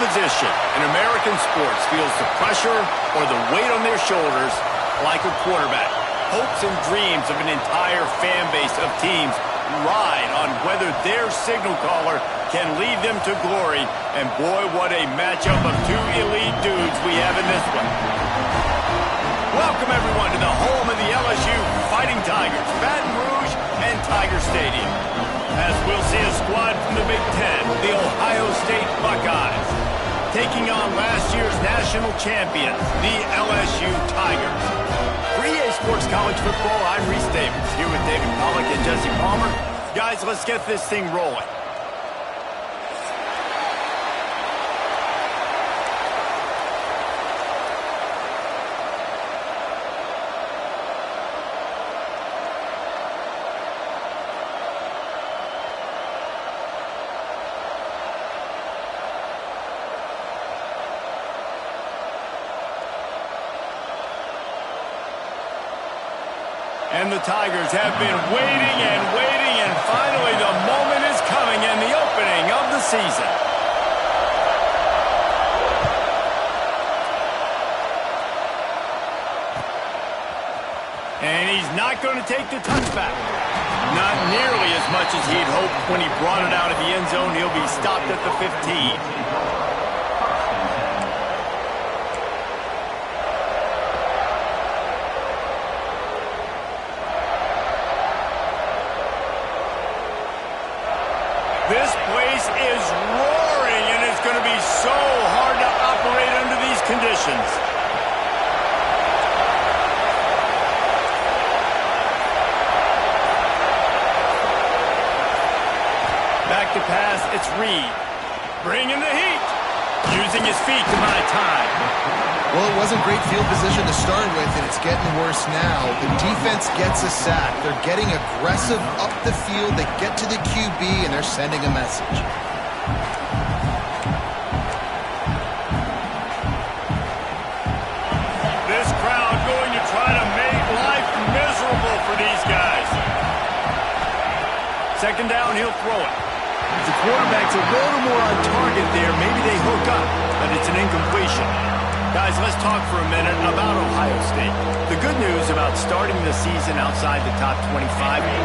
position in American sports feels the pressure or the weight on their shoulders like a quarterback. Hopes and dreams of an entire fan base of teams ride on whether their signal caller can lead them to glory. And boy, what a matchup of two elite dudes we have in this one. Welcome, everyone, to the home of the LSU Fighting Tigers, Baton Rouge and Tiger Stadium. As we'll see a squad from the BiG10, the Ohio State Buckeyes, taking on last year's national champions, the LSU Tigers. For EA Sports College Football, I'm Reese Davis, here with David Pollack and Jesse Palmer. Guys, let's get this thing rolling. And the Tigers have been waiting and finally the moment is coming and the opening of the season. And he's not going to take the touchback. Not nearly as much as he'd hoped when he brought it out of the end zone. He'll be stopped at the 15. This place is roaring, and it's going to be so hard to operate under these conditions. Back to pass, it's Reed. Bringing the heat. Using his feet to buy time. Well, it wasn't great field position to start with, and it's getting worse now. The defense gets a sack. They're getting aggressive up the field. They get to the QB, and they're sending a message. This crowd going to try to make life miserable for these guys. Second down, he'll throw it. The quarterback's a little more on target there. Maybe they hook up, but it's an incompletion. Guys, let's talk for a minute about Ohio State. The good news about starting the season outside the top 25,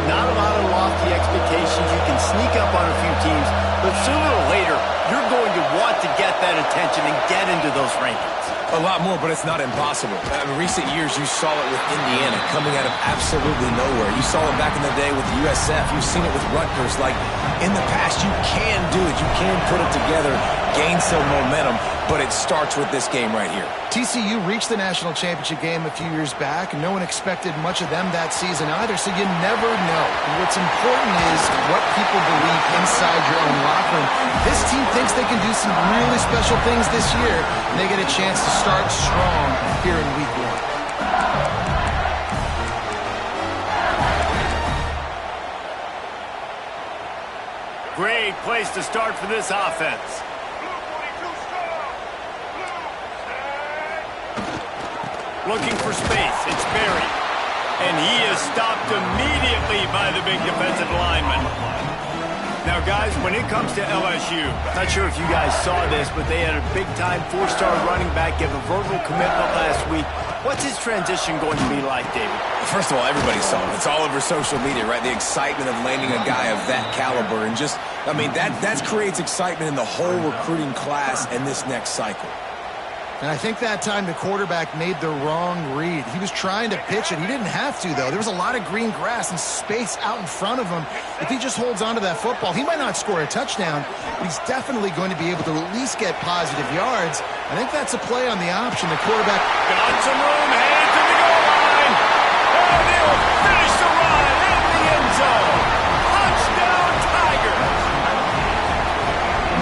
not a lot of lofty expectations. You can sneak up on a few teams, but sooner or later, you're going to want to get that attention and get into those rankings. A lot more, but it's not impossible. In recent years, you saw it with Indiana coming out of absolutely nowhere. You saw it back in the day with USF. You've seen it with Rutgers. Like, in the past, you can do it. You can put it together, gain some momentum, but it starts with this game right here. TCU reached the national championship game a few years back, and no one expected much of them that season either, so you never know. And what's important is what people believe inside your own locker room. This team thinks they can do some really special things this year, and they get a chance to start strong here in week 1. Great place to start for this offense. Looking for space. It's Berry. And he is stopped immediately by the big defensive lineman. Now, guys, when it comes to LSU, not sure if you guys saw this, but they had a big-time 4-star running back give a verbal commitment last week. What's his transition going to be like, David? First of all, everybody saw it. It's all over social media, right? The excitement of landing a guy of that caliber. And just, I mean, that creates excitement in the whole recruiting class in this next cycle. And I think that time the quarterback made the wrong read. He was trying to pitch it. He didn't have to, though. There was a lot of green grass and space out in front of him. If he just holds on to that football, he might not score a touchdown, but he's definitely going to be able to at least get positive yards. I think that's a play on the option. The quarterback got some room, headed to the goal line. And he'll finish the run in the end zone. Touchdown, Tigers.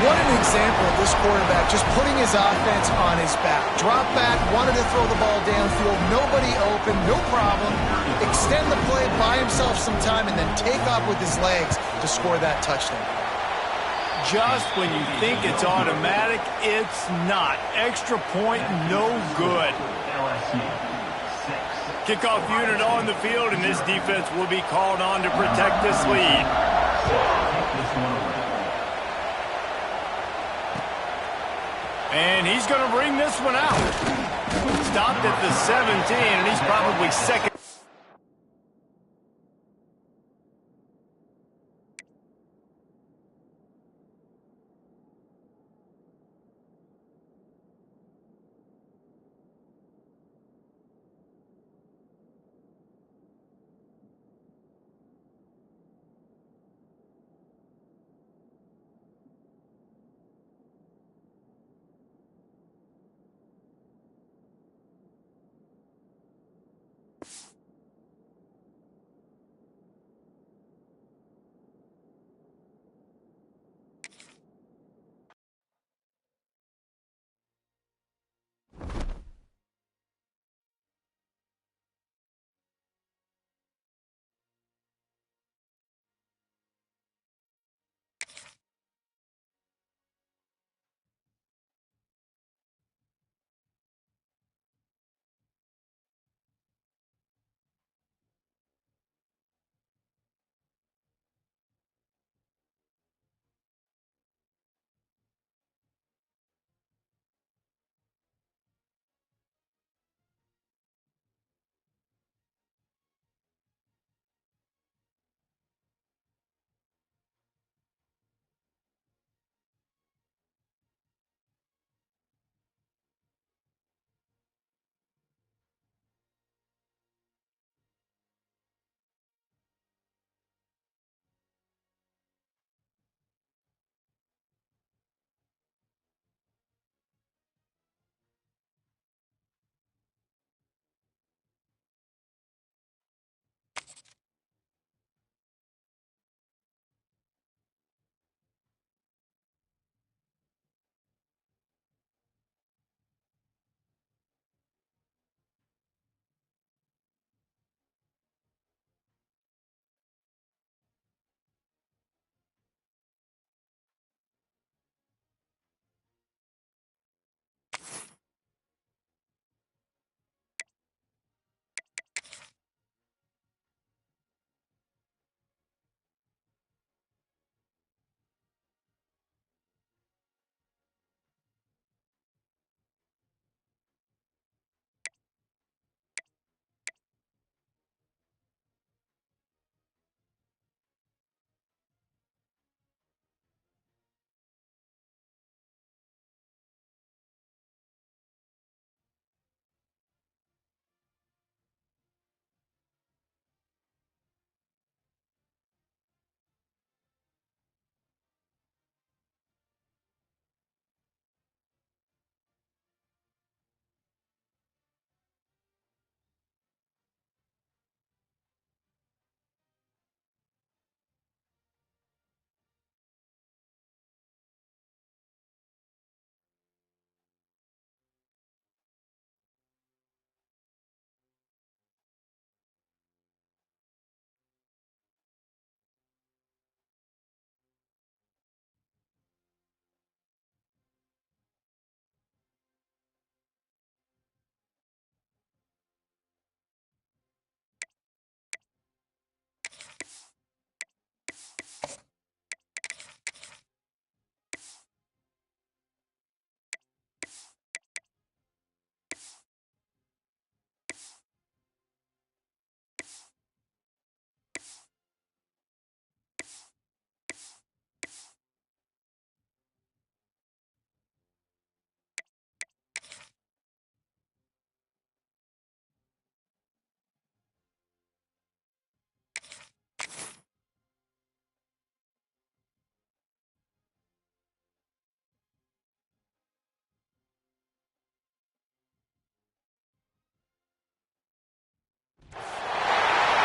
What an example of this quarterback just putting his offense on his back. Drop back, wanted to throw the ball downfield, nobody open, no problem. Extend the play, buy himself some time, and then take off with his legs to score that touchdown. Just when you think it's automatic, it's not. Extra point, no good. Kickoff unit on the field, and this defense will be called on to protect this lead. And he's going to bring this one out. Stopped at the 17, and he's probably second.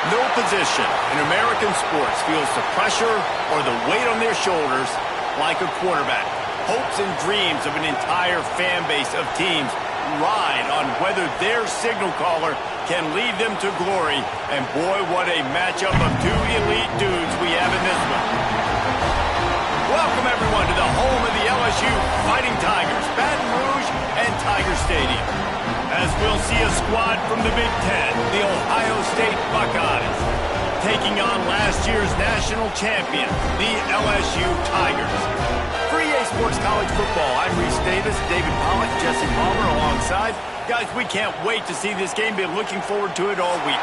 No position in American sports feels the pressure or the weight on their shoulders like a quarterback. Hopes and dreams of an entire fan base of teams ride on whether their signal caller can lead them to glory. And boy, what a matchup of two elite dudes we have in this one. Welcome, everyone, to the home of the LSU Fighting Tigers, Baton Rouge and Tiger Stadium. As we'll see a squad from the BiG10, the Ohio State Buckeyes, taking on last year's national champion, the LSU Tigers. Free EA Sports College Football. I'm Reese Davis, David Pollack, Jesse Palmer alongside. Guys, we can't wait to see this game. Been looking forward to it all week.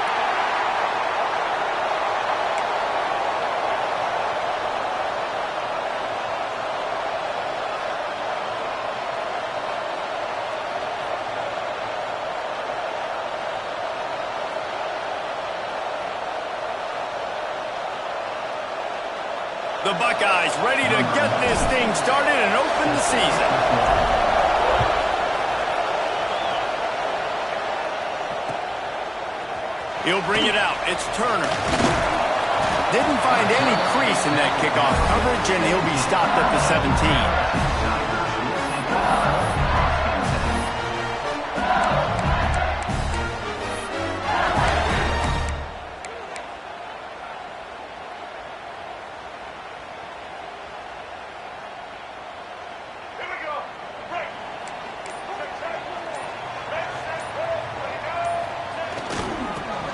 The Buckeyes ready to get this thing started and open the season. He'll bring it out. It's Turner. Didn't find any crease in that kickoff coverage, and he'll be stopped at the 17.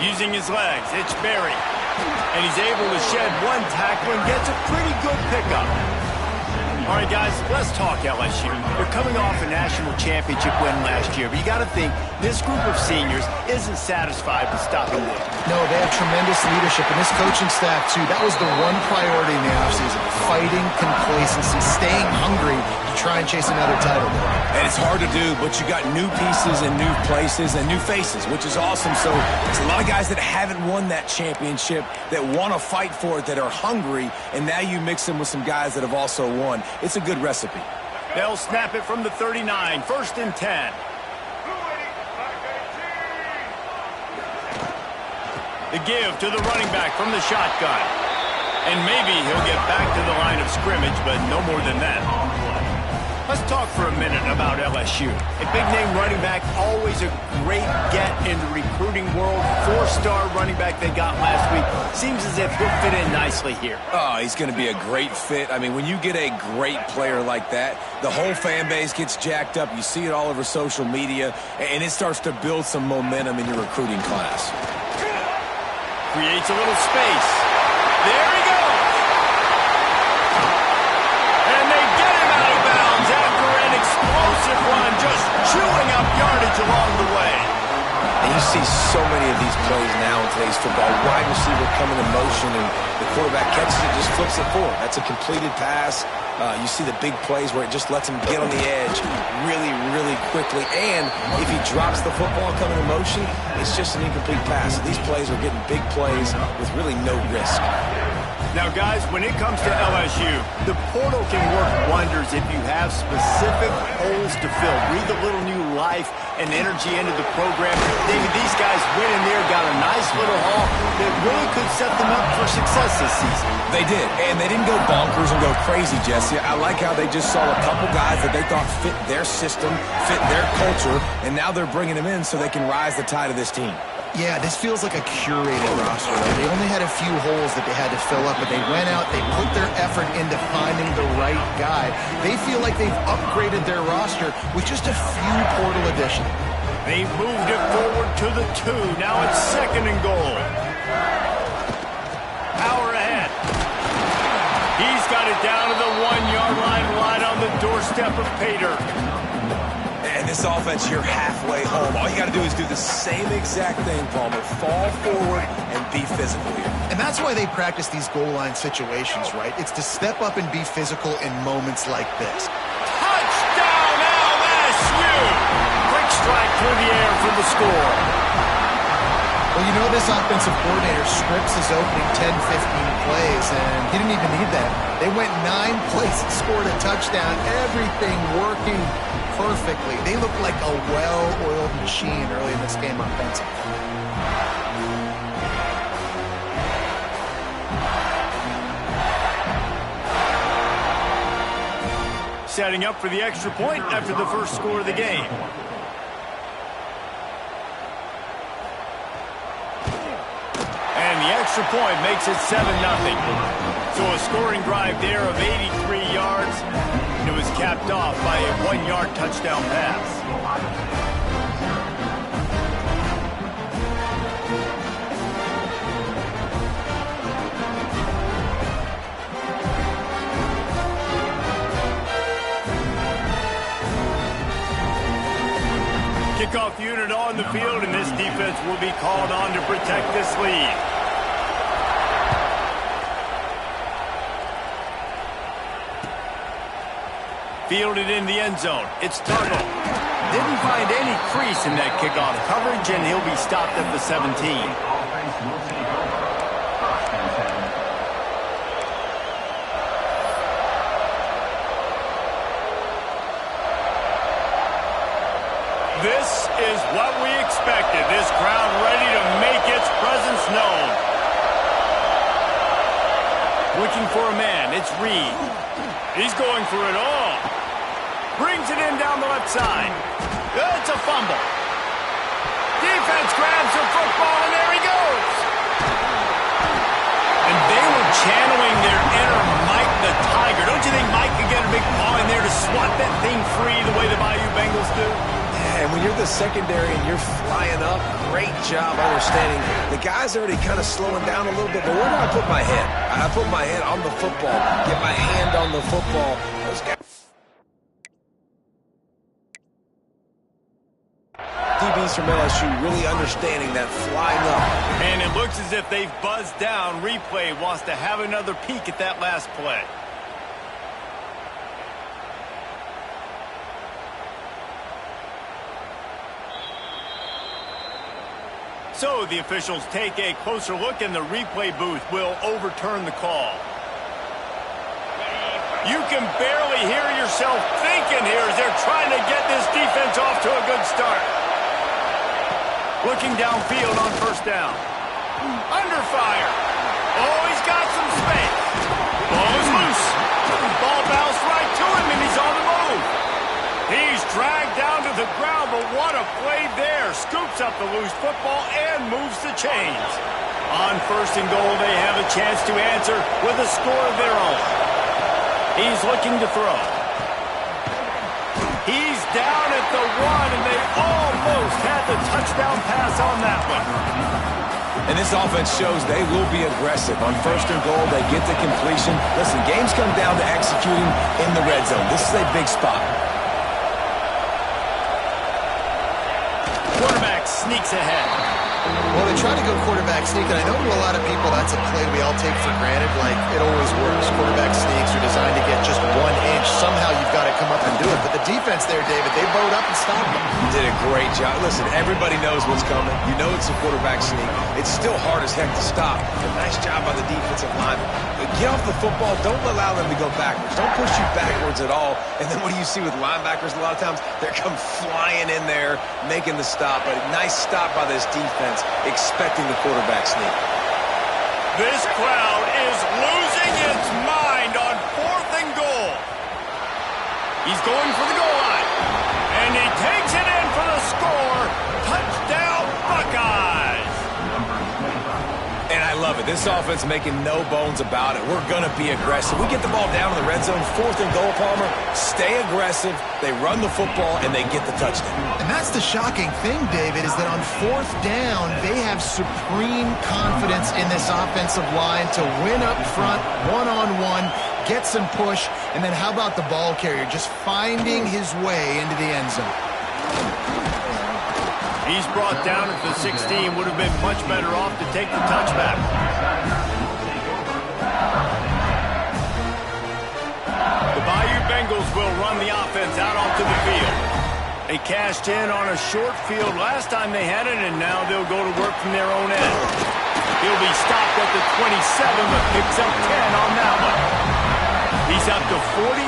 Using his legs, it's Berry. And he's able to shed one tackle and gets a pretty good pickup. All right, guys, let's talk LSU. They're coming off a national championship win last year, but you got to think this group of seniors isn't satisfied with stopping there. No, they have tremendous leadership, and this coaching staff, too. That was the one priority in the offseason, fighting complacency, staying hungry to try and chase another title. And it's hard to do, but you got new pieces and new places and new faces, which is awesome. So it's a lot of guys that haven't won that championship that want to fight for it, that are hungry, and now you mix them with some guys that have also won. It's a good recipe. They'll snap it from the 39, 1st and 10. The give to the running back from the shotgun. And maybe he'll get back to the line of scrimmage, but no more than that. Let's talk for a minute about LSU. A big-name running back, always a great get in the recruiting world. 4-star running back they got last week. Seems as if he'll fit in nicely here. Oh, he's going to be a great fit. I mean, when you get a great player like that, the whole fan base gets jacked up. You see it all over social media, and it starts to build some momentum in your recruiting class. Creates a little space. There he goes. And they get him out of bounds after an explosive run, just chewing up yardage along the way. And you see so many of these plays now in today's football. Wide receiver coming in motion, and the quarterback catches it, just flips it forward. That's a completed pass. You see the big plays where it just lets him get on the edge really, really quickly. And if he drops the football coming in motion, it's just an incomplete pass. These plays are getting big plays with really no risk. Now, guys, when it comes to LSU, the portal can work wonders if you have specific holes to fill. Breathe a little new life and energy into the program. David, these guys went in there, got a nice little haul that really could set them up for success this season. They did, and they didn't go bonkers and go crazy, Jesse. I like how they just saw a couple guys that they thought fit their system, fit their culture, and now they're bringing them in so they can rise the tide of this team. Yeah, this feels like a curated roster. They only had a few holes that they had to fill up, but they went out, they put their effort into finding the right guy. They feel like they've upgraded their roster with just a few portal additions. They moved it forward to the 2. Now it's 2nd and goal. Power ahead. He's got it down to the 1-yard line, right on the doorstep of Pater. And this offense, you're halfway home. All you got to do is do the same exact thing, Palmer. Fall forward and be physical here. And that's why they practice these goal line situations, right? It's to step up and be physical in moments like this. Touchdown, LSU! Quick strike through the air for the score. Well, you know this offensive coordinator scripts his opening 10, 15 plays, and he didn't even need that. They went 9 plays and scored a touchdown. Everything working perfectly. They look like a well-oiled machine early in this game offensively. Setting up for the extra point after the first score of the game. And the extra point makes it 7-0. So a scoring drive there of 83 yards. And it was capped off by a 1-yard touchdown pass. defense will be called on to protect this lead. Fielded in the end zone. It's Tuttle. Didn't find any crease in that kickoff coverage, and he'll be stopped at the 17. This is what we expected. This crowd ready to make its presence known. Looking for a man. It's Reed. He's going for it all. Brings it in down the left side. It's a fumble. Defense grabs the football, and there he goes. And they were channeling their inner Mike the Tiger. Don't you think Mike could get a big paw in there to swat that thing free the way the Bayou Bengals do? And when you're the secondary and you're flying up, great job understanding. The guy's already kind of slowing down a little bit, but where do I put my head? I put my head on the football, get my hand on the football. Those guys. DBs from LSU really understanding that flying up. And it looks as if they've buzzed down. Replay wants to have another peek at that last play. So the officials take a closer look, and the replay booth will overturn the call. You can barely hear yourself thinking here as they're trying to get this defense off to a good start. Looking downfield on first down. Under fire. Oh, he's got some space. Ball is loose. Ball bounced right to him, and he's on the move. He's dragged down to the ground, but what a play there. Scoops up the loose football and moves the chains. On first and goal, they have a chance to answer with a score of their own. He's looking to throw. He's down at the 1, and they almost had the touchdown pass on that one. And this offense shows they will be aggressive. On first and goal, they get the completion. Listen, games come down to executing in the red zone. This is a big spot. Quarterback sneaks ahead. Well, they try to go quarterback sneak, and I know to a lot of people that's a play we all take for granted. Like, it always works. Quarterback sneaks are designed to get just 1 inch. Somehow you've got to come up and do it. But the defense there, David, they bowed up and stopped them. Did a great job. Listen, everybody knows what's coming. You know it's a quarterback sneak. It's still hard as heck to stop. But nice job by the defensive lineman. But get off the football. Don't allow them to go backwards. Don't push you backwards at all. And then what do you see with linebackers? A lot of times they come flying in there, making the stop. But a nice stop by this defense, expecting the quarterback sneak. This crowd is losing its mind on fourth and goal. He's going for the goal line. And he takes it in for the score. Touchdown, Buckeyes. And I love it. This offense making no bones about it. We're going to be aggressive. We get the ball down in the red zone, fourth and goal, Palmer. Stay aggressive. They run the football, and they get the touchdown. And that's the shocking thing, David, is that on fourth down, they have supreme confidence in this offensive line to win up front, one-on-one, get some push, and then how about the ball carrier just finding his way into the end zone? He's brought down at the 16. Would have been much better off to take the touchback. The Bayou Bengals will run the offense out onto the field. They cashed in on a short field last time they had it, and now they'll go to work from their own end. He'll be stopped at the 27, but picks up 10 on that one. He's up to 49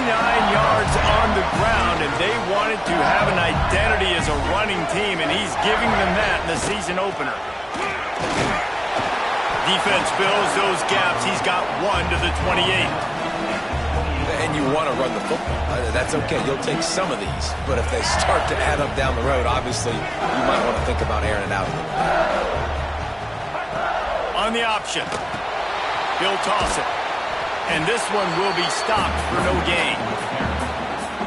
yards on the ground, and they wanted to have an identity as a running team, and he's giving them that in the season opener. Defense fills those gaps. He's got 1 to the 28. And you want to run the football. That's okay. You'll take some of these. But if they start to add up down the road, obviously, you might want to think about airing it out. On the option, he'll toss it. And this one will be stopped for no gain.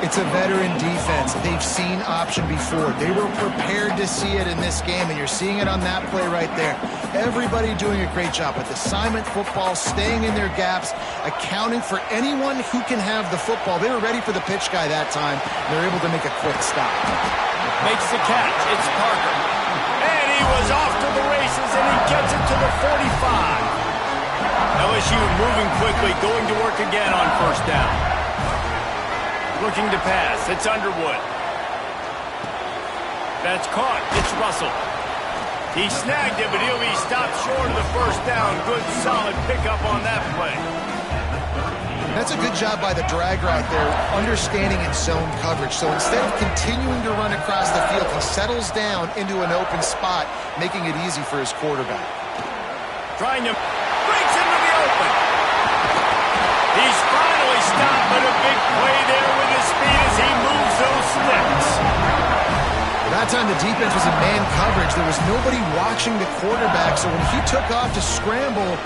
It's a veteran defense. They've seen option before. They were prepared to see it in this game, and you're seeing it on that play right there. Everybody doing a great job with assignment football, staying in their gaps, accounting for anyone who can have the football. They were ready for the pitch guy that time. They're able to make a quick stop. Makes the catch. It's Parker. And he he was off to the races, and he gets it to the 45. LSU moving quickly, going to work again on first down. Looking to pass. It's Underwood. That's caught. It's Russell. He snagged it, but he'll be stopped short of the first down. Good, solid pickup on that play. That's a good job by the drag right there, understanding its zone coverage. So instead of continuing to run across the field, he settles down into an open spot, making it easy for his quarterback. Trying to breaks into the open. He's finally stopped, but a big play there with his speed as he moves those sticks. That time the defense was in man coverage. There was nobody watching the quarterback, so when he took off to scramble,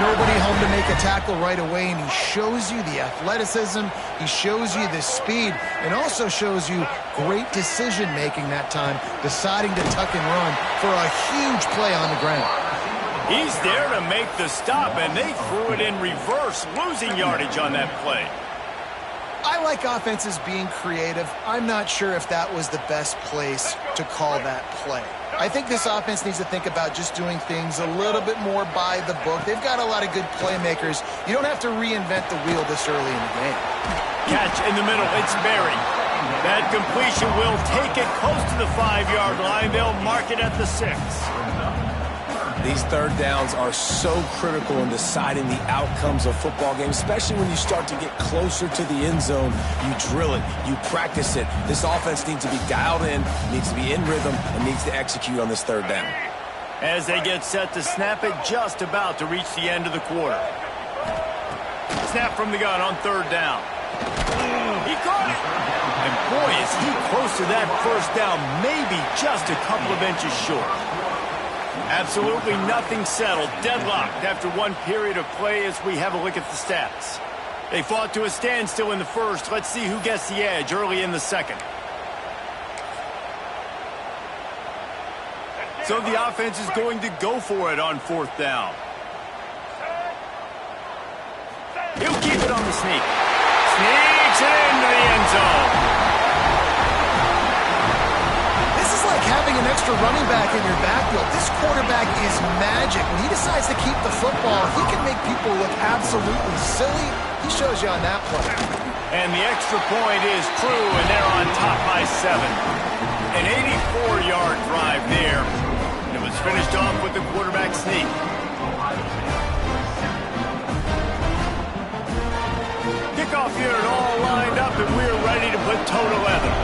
nobody home to make a tackle right away, and he shows you the athleticism, he shows you the speed, and also shows you great decision-making that time, deciding to tuck and run for a huge play on the ground. He's there to make the stop, and they threw it in reverse, losing yardage on that play. I like offenses being creative. I'm not sure if that was the best place to call that play. I think this offense needs to think about just doing things a little bit more by the book. They've got a lot of good playmakers. You don't have to reinvent the wheel this early in the game. Catch in the middle. It's Berry. That completion will take it close to the 5-yard line. They'll mark it at the 6. These third downs are so critical in deciding the outcomes of football games, especially when you start to get closer to the end zone. You drill it, you practice it. This offense needs to be dialed in, needs to be in rhythm, and needs to execute on this third down. As they get set to snap it, just about to reach the end of the quarter. Snap from the gun on third down. He caught it. And boy, is he close to that first down, maybe just a couple of inches short. Absolutely nothing settled. Deadlocked after one period of play as we have a look at the stats. They fought to a standstill in the first. Let's see who gets the edge early in the second. So the offense is going to go for it on fourth down. He'll keep it on the sneak. Sneaks it into the end zone. Like having an extra running back in your backfield. This quarterback is magic. When he decides to keep the football, he can make people look absolutely silly. He shows you on that play. And the extra point is true, and they're on top by 7. An 84-yard drive there. And it was finished off with the quarterback sneak. Kickoff unit all lined up, and we're ready to put toe to leather.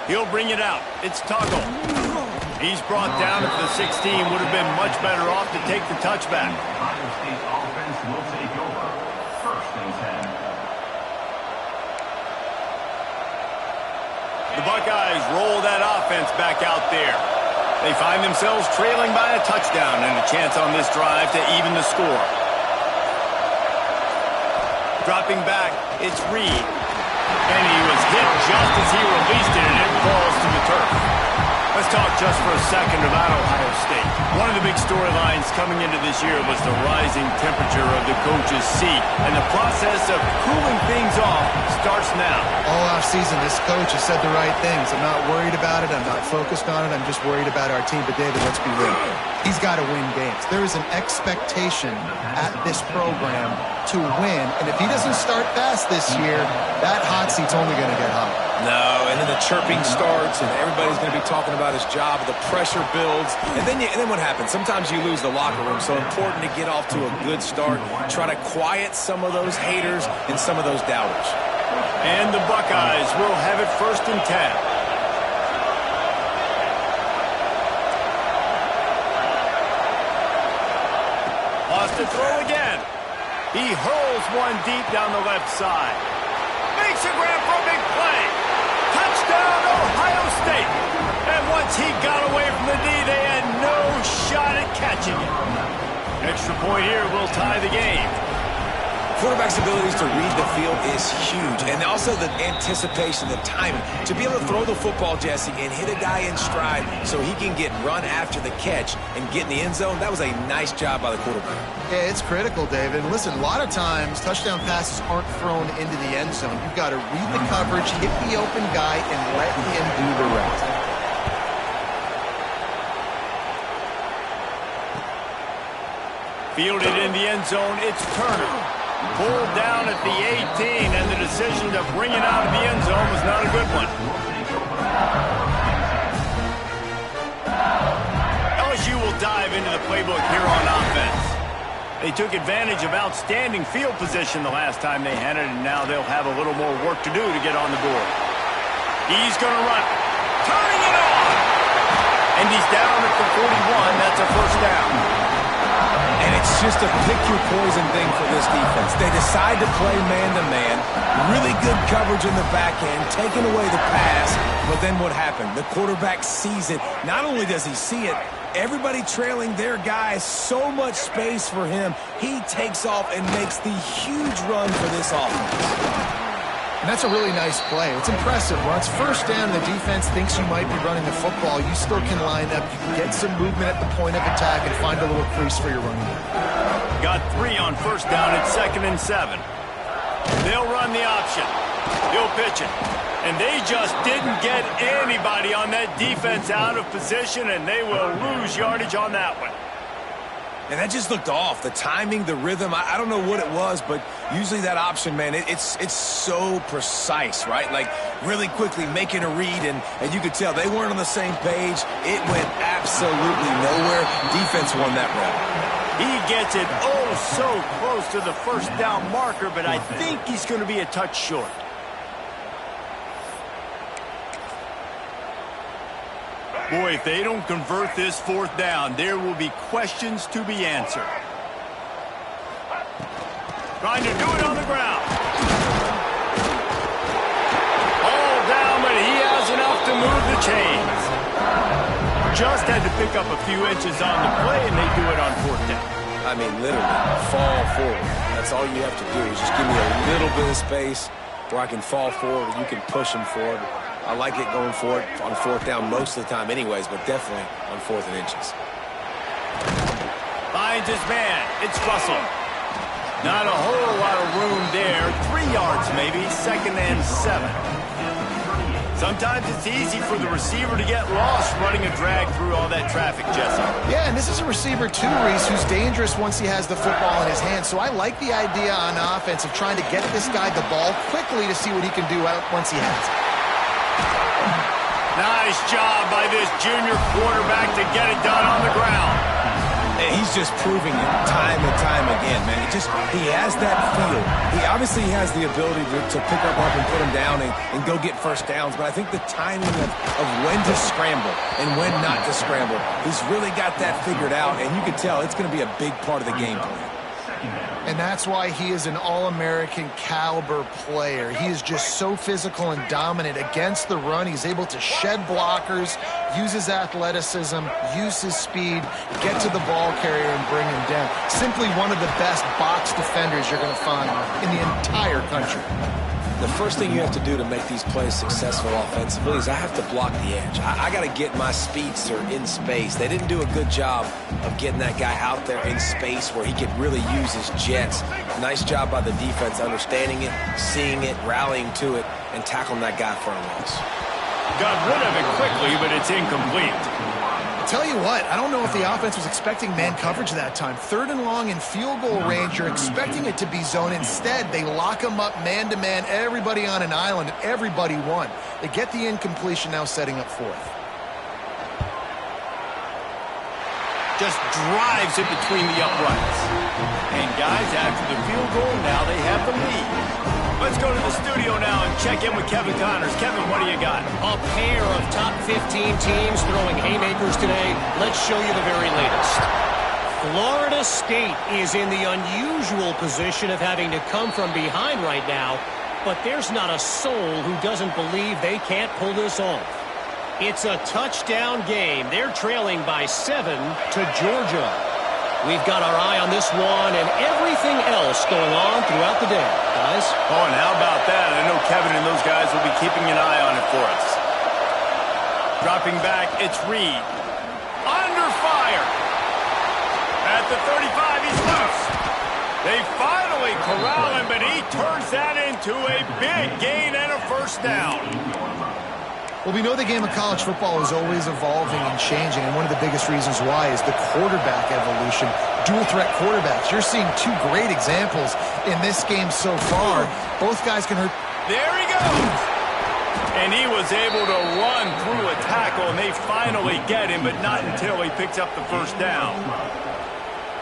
He'll bring it out. It's Tuggle. He's brought down at the 16. Would have been much better off to take the touchback. Ohio State offense will take over. First and 10. The Buckeyes roll that offense back out there. They find themselves trailing by a touchdown and a chance on this drive to even the score. Dropping back, it's Reed. And he was hit just as he released it, and it falls to the turf. Let's talk just for a second about Ohio State. One of the big storylines coming into this year was the rising temperature of the coach's seat, and the process of cooling things off starts now. All offseason, this coach has said the right things. I'm not worried about it. I'm not focused on it. I'm just worried about our team. But, David, let's be real. He's got to win games. There is an expectation at this program to win, and if he doesn't start fast this year, that hot seat's only going to get hot. No, and then the chirping starts, and everybody's going to be talking about his job. The pressure builds, and then what happens? Sometimes you lose the locker room, so important to get off to a good start. Try to quiet some of those haters and some of those doubters. And the Buckeyes will have it first and 10. Lost to throw again. He hurls one deep down the left side. Makes a grab for a big play. Touchdown, Ohio State. And once he got away from the D, they had no shot at catching it. Extra point here will tie the game. Quarterback's abilities to read the field is huge, and also the anticipation, the timing. To be able to throw the football, Jesse, and hit a guy in stride so he can get run after the catch and get in the end zone, that was a nice job by the quarterback. Yeah, it's critical, David. And listen, a lot of times touchdown passes aren't thrown into the end zone. You've got to read the coverage, hit the open guy, and let him do the rest. Fielded in the end zone, it's Turner. Pulled down at the 18, and the decision to bring it out of the end zone was not a good one. LSU will dive into the playbook here on offense. They took advantage of outstanding field position the last time they had it, and now they'll have a little more work to do to get on the board. He's going to run. Turning it on! And he's down at the 41. That's a first down. And it's just a pick-your-poison thing for this defense. They decide to play man-to-man, really good coverage in the back end, taking away the pass, but then what happened? The quarterback sees it. Not only does he see it, everybody trailing their guy, so much space for him. He takes off and makes the huge run for this offense. And that's a really nice play. It's impressive. Once first down, the defense thinks you might be running the football. You still can line up. You can get some movement at the point of attack and find a little crease for your running back. Got 3 on first down at 2nd and 7. They'll run the option. He'll pitch it. And they just didn't get anybody on that defense out of position, and they will lose yardage on that one. And that just looked off. The timing, the rhythm, I don't know what it was, but usually that option, man, it's so precise, right? Like really quickly making a read, and you could tell they weren't on the same page. It went absolutely nowhere. Defense won that round. He gets it so close to the first down marker, but I think he's going to be a touch short. Boy, if they don't convert this 4th down, there will be questions to be answered. Trying to do it on the ground. All down, but he has enough to move the chains. Just had to pick up a few inches on the play, and they do it on 4th down. I mean, literally, fall forward. That's all you have to do is just give me a little bit of space where I can fall forward and you can push him forward. I like it going forward on 4th down most of the time anyways, but definitely on 4th and inches. Finds his man. It's Russell. Not a whole lot of room there. 3 yards maybe. 2nd and 7. Sometimes it's easy for the receiver to get lost running a drag through all that traffic, Jesse. Yeah, and this is a receiver too, Reese, who's dangerous once he has the football in his hand. So I like the idea on offense of trying to get this guy the ball quickly to see what he can do once he has it. Nice job by this junior quarterback to get it done on the ground. And he's just proving it time and time again, man. He has that feel. He obviously has the ability to pick up and put him down and go get first downs, but I think the timing of when to scramble and when not to scramble, he's really got that figured out, and you can tell it's going to be a big part of the game plan. And that's why he is an All-American caliber player. He is just so physical and dominant against the run. He's able to shed blockers, use his athleticism, use his speed, get to the ball carrier and bring him down. Simply one of the best box defenders you're going to find in the entire country. The first thing you have to do to make these plays successful offensively is I have to block the edge. I got to get my speedster in space. They didn't do a good job of getting that guy out there in space where he could really use his jets. Nice job by the defense understanding it, seeing it, rallying to it, and tackling that guy for a loss. Got rid of it quickly, but it's incomplete. Tell you what, I don't know if the offense was expecting man coverage that time. 3rd and long in field goal range, you're expecting it to be zone. Instead, they lock them up man-to-man, everybody on an island, and everybody won. They get the incompletion, now setting up 4th. Just drives it between the uprights. And guys, after the field goal, now they have the lead. Let's go to the studio now and check in with Kevin Connors. Kevin, what do you got? A pair of top 15 teams throwing haymakers today. Let's show you the very latest. Florida State is in the unusual position of having to come from behind right now, but there's not a soul who doesn't believe they can't pull this off. It's a touchdown game. They're trailing by 7 to Georgia. We've got our eye on this one, and every anything else going on throughout the day, guys? Oh, and how about that? I know Kevin and those guys will be keeping an eye on it for us. Dropping back, it's Reed. Under fire. At the 35, he's loose. They finally corral him, but he turns that into a big gain and a first down. Well, we know the game of college football is always evolving and changing, and one of the biggest reasons why is the quarterback evolution. Dual-threat quarterbacks. You're seeing two great examples in this game so far. Both guys can hurt. There he goes. And he was able to run through a tackle, and they finally get him, but not until he picks up the first down.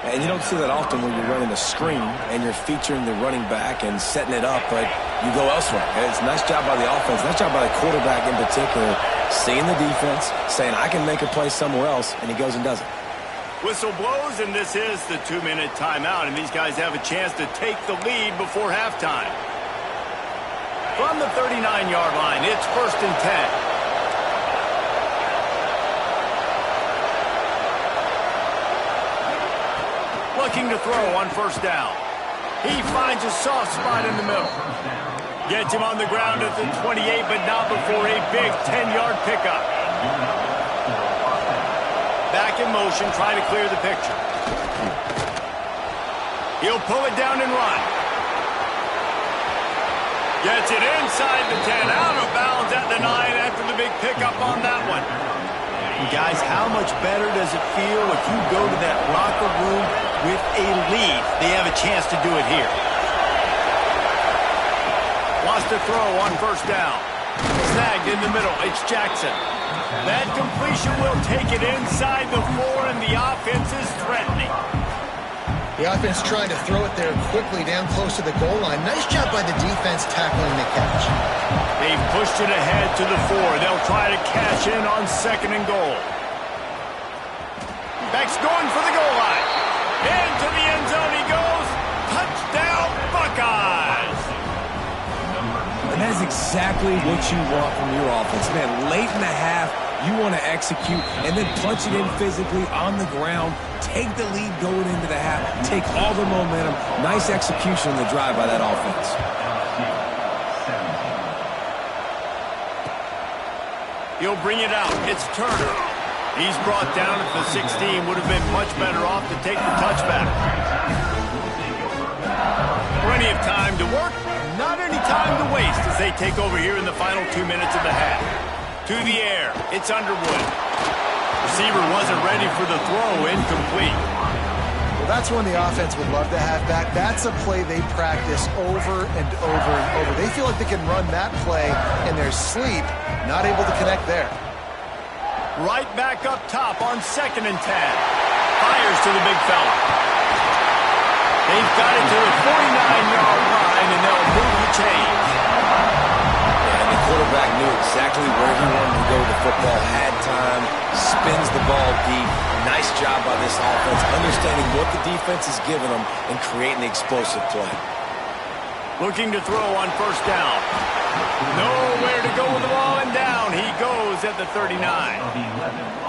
And you don't see that often when you're running a screen and you're featuring the running back and setting it up, but you go elsewhere. And it's a nice job by the offense, nice job by the quarterback in particular, seeing the defense, saying, I can make a play somewhere else, and he goes and does it. Whistle blows, and this is the 2-minute timeout, and these guys have a chance to take the lead before halftime. From the 39-yard line, it's 1st and 10. Looking to throw on first down. He finds a soft spot in the middle. Gets him on the ground at the 28, but not before a big 10-yard pickup. Back in motion, trying to clear the picture. He'll pull it down and run. Gets it inside the 10, out of bounds at the 9 after the big pickup on that one. And guys, how much better does it feel if you go to that locker room with a lead? They have a chance to do it here. Wants to throw on first down. Snagged in the middle. It's Jackson. That completion will take it inside the 4, and the offense is threatening. The offense trying to throw it there quickly down close to the goal line. Nice job by the defense tackling the catch. They've pushed it ahead to the 4. They'll try to cash in on 2nd and goal. Beck's going for the goal line. Into the end zone he goes. Touchdown, Buckeyes. And that is exactly what you want from your offense. Man, late in the half, you want to execute and then punch it in physically on the ground. Take the lead going into the half. Take all the momentum. Nice execution on the drive by that offense. He'll bring it out. It's Turner. He's brought down at the 16. Would have been much better off to take the touchback. Plenty of time to work. Not any time to waste as they take over here in the final 2 minutes of the half. To the air. It's Underwood. Receiver wasn't ready for the throw. Incomplete. Well, that's one the offense would love to have back. That's a play they practice over and over and over. They feel like they can run that play in their sleep. Not able to connect there. Right back up top on 2nd and 10. Fires to the big fella. They've got it to the 49-yard line, and they'll move the chains. And the quarterback knew exactly where he wanted to go with the football, had time, spins the ball deep. Nice job by this offense, understanding what the defense is giving them and creating the explosive play. Looking to throw on first down. Nowhere to go with the ball, and down he goes at the 39.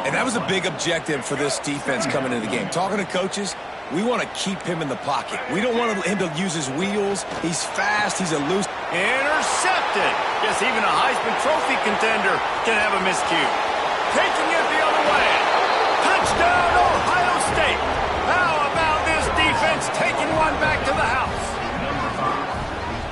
And that was a big objective for this defense coming into the game. Talking to coaches, we want to keep him in the pocket. We don't want him to use his wheels. He's fast. He's elusive. Intercepted. Yes, even a Heisman Trophy contender can have a miscue. Taking it the other way. Touchdown, Ohio State. How about this defense taking one back to the house?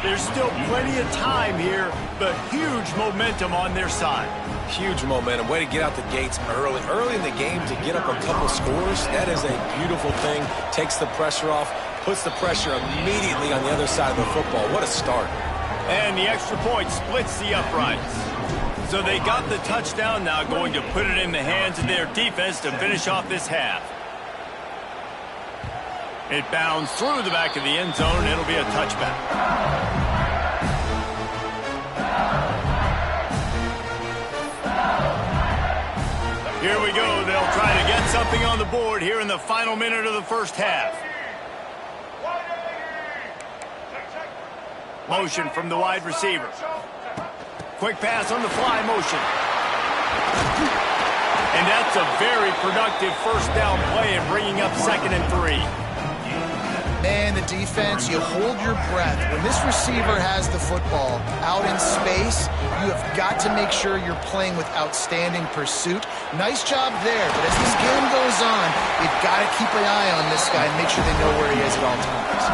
There's still plenty of time here, but huge momentum on their side. Huge momentum. Way to get out the gates early. Early in the game to get up a couple scores, that is a beautiful thing. Takes the pressure off, puts the pressure immediately on the other side of the football. What a start. And the extra point splits the uprights. So they got the touchdown, now going to put it in the hands of their defense to finish off this half. It bounds through the back of the end zone. It'll be a touchback. Here we go. They'll try to get something on the board here in the final minute of the first half. Motion from the wide receiver. Quick pass on the fly motion. And that's a very productive first down play and bringing up 2nd and 3. Man, the defense, you hold your breath. When this receiver has the football out in space, you have got to make sure you're playing with outstanding pursuit. Nice job there, but as this game goes on, you've got to keep an eye on this guy and make sure they know where he is at all times.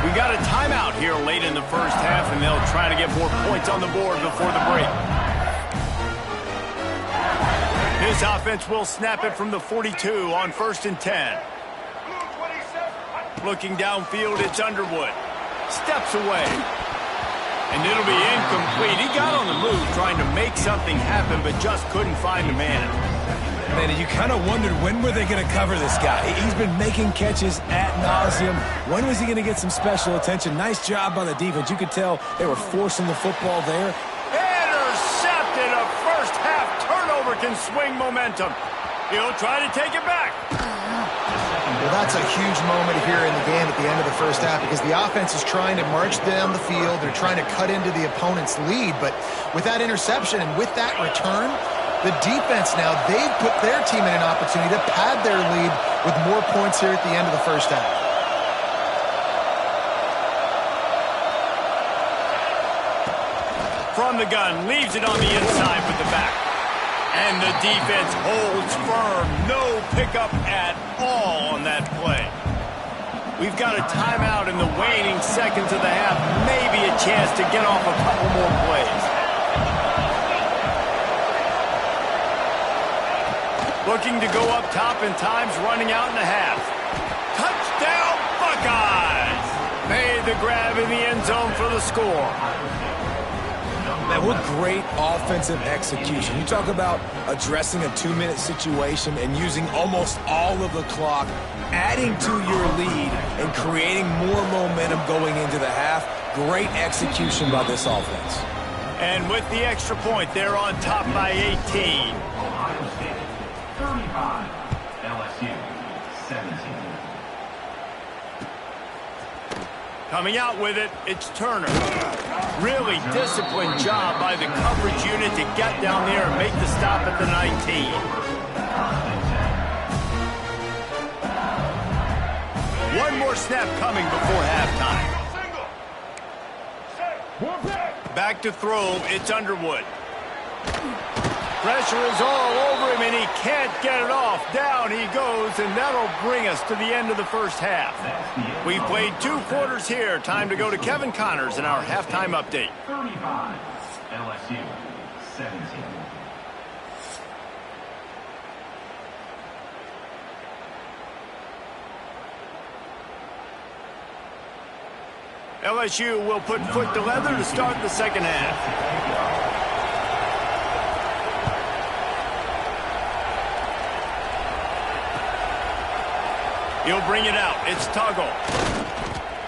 We got a timeout here late in the first half, and they'll try to get more points on the board before the break. This offense will snap it from the 42 on 1st and 10. Looking downfield, it's Underwood. Steps away. And it'll be incomplete. He got on the move trying to make something happen, but just couldn't find the man. Man, you kind of wondered when were they going to cover this guy. He's been making catches ad nauseum. When was he going to get some special attention? Nice job by the defense. You could tell they were forcing the football there. Intercepted. A first-half turnover can swing momentum. He'll try to take it back. Well, that's a huge moment here in the game at the end of the first half because the offense is trying to march down the field. They're trying to cut into the opponent's lead. But with that interception and with that return, the defense now, they've put their team in an opportunity to pad their lead with more points here at the end of the first half. From the gun, leaves it on the inside with the back. And the defense holds firm. No pickup at all on that play. We've got a timeout in the waning seconds of the half. Maybe a chance to get off a couple more plays. Looking to go up top, and time's running out in the half. Touchdown, Buckeyes! Made the grab in the end zone for the score. Man, what great offensive execution. You talk about addressing a 2-minute situation and using almost all of the clock, adding to your lead and creating more momentum going into the half. Great execution by this offense. And with the extra point, they're on top by 18. Ohio State 35, LSU 17. Coming out with it, it's Turner. Really disciplined job by the coverage unit to get down there and make the stop at the 19. One more snap coming before halftime. Back to throw, it's Underwood. Pressure is all over him, and he can't get it off. Down he goes, and that'll bring us to the end of the first half. We've played 2 quarters here. Time to go to Kevin Connors in our halftime update. 35, LSU 17. LSU will put foot to leather to start the second half. He'll bring it out. It's Tuggle.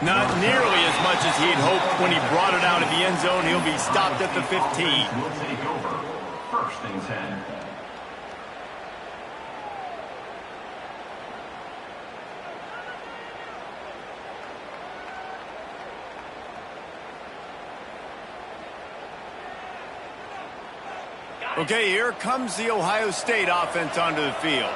Not nearly as much as he'd hoped when he brought it out of the end zone. He'll be stopped at the 15. Will take over 1st and 10. Okay, here comes the Ohio State offense onto the field.